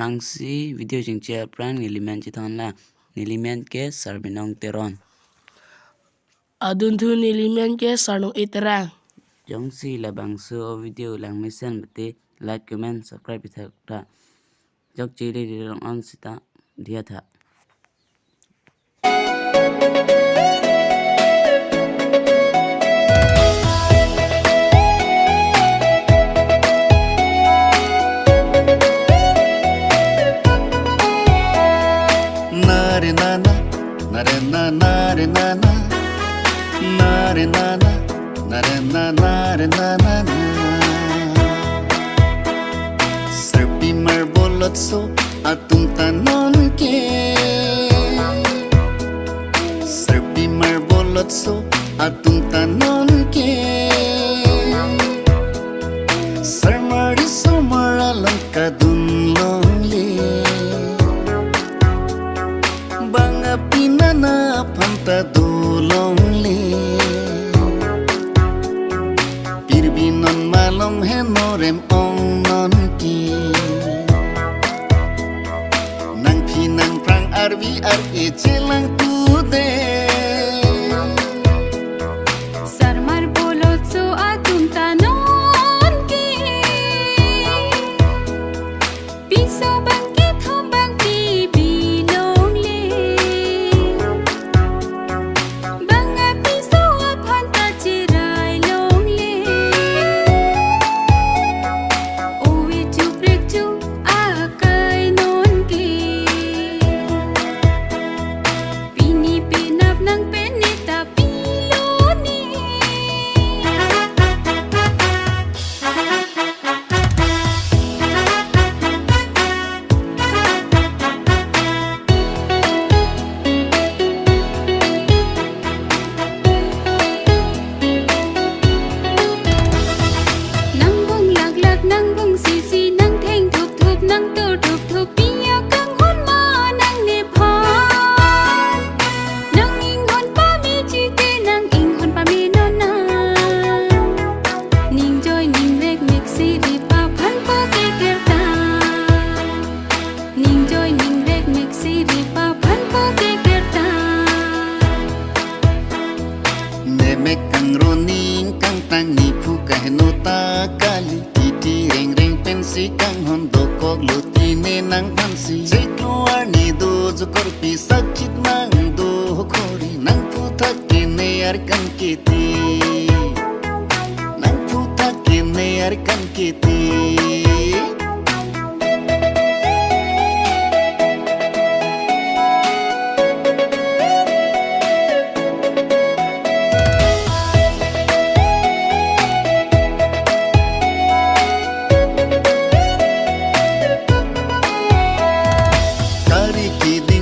Prangsi video jingche prang nilimen chiton la nilimen ke sarbinong teron. Adun thu nilimen ke sarnong iterang. Jongsi labangsu o video lang misen bete like comment subscribe ithakta. Jok chili dirong on sita dia tha. Nare nana, nare nana, nare nana, nare nana, nare nana, nare nana. Serpi marbolot so atung tanon ke. Serpi marbolot so atung tanon ke. Sarmari somara langkadun longle. Banga pinana panta dolongle Pirbinon malong henorem ong non ki Nang pinang prang arvi ar echelang tude Sarmar bolot so atum tanon ki Piso bangki thombang pibi Nemek kang roning kang tangi puka henota kali Titi reng reng pensi kang hondo kog lutine nang pansi Say keluar ni do zukorpi sakit mang do hokori Nang putak kene arkan kiti Nang putak kene arkan kiti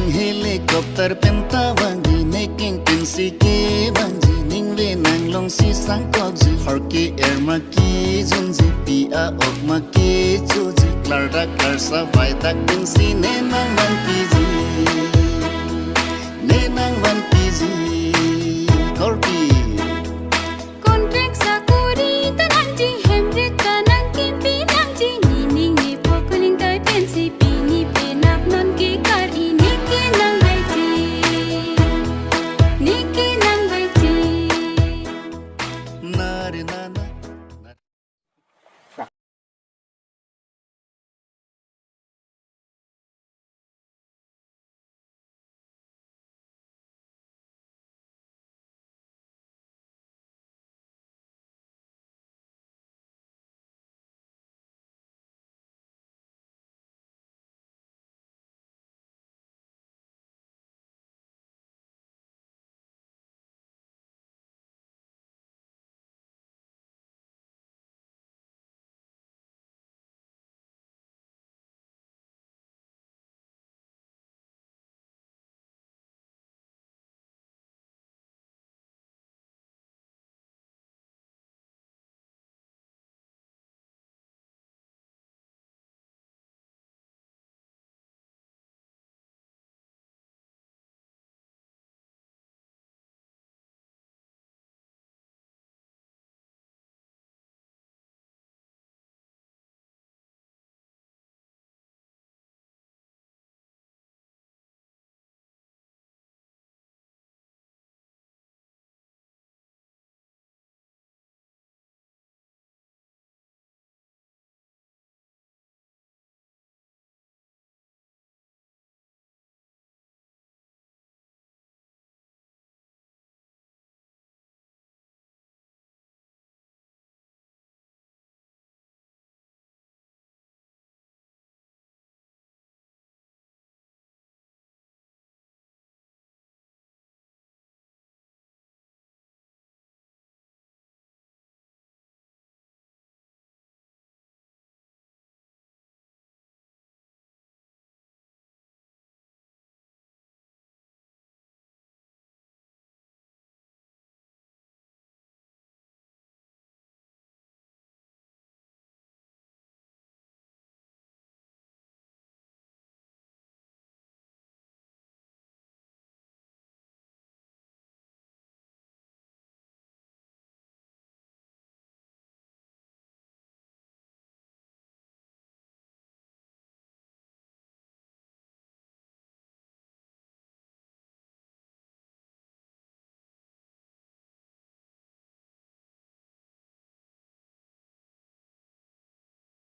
Helikopter penta wangi neking pensi ke wangi ningwe nang long si sang kokji horki air maki junji pia ok maki chuji klarda klarsa vai tak pensi ne nang wan piji ne nang wan piji korpi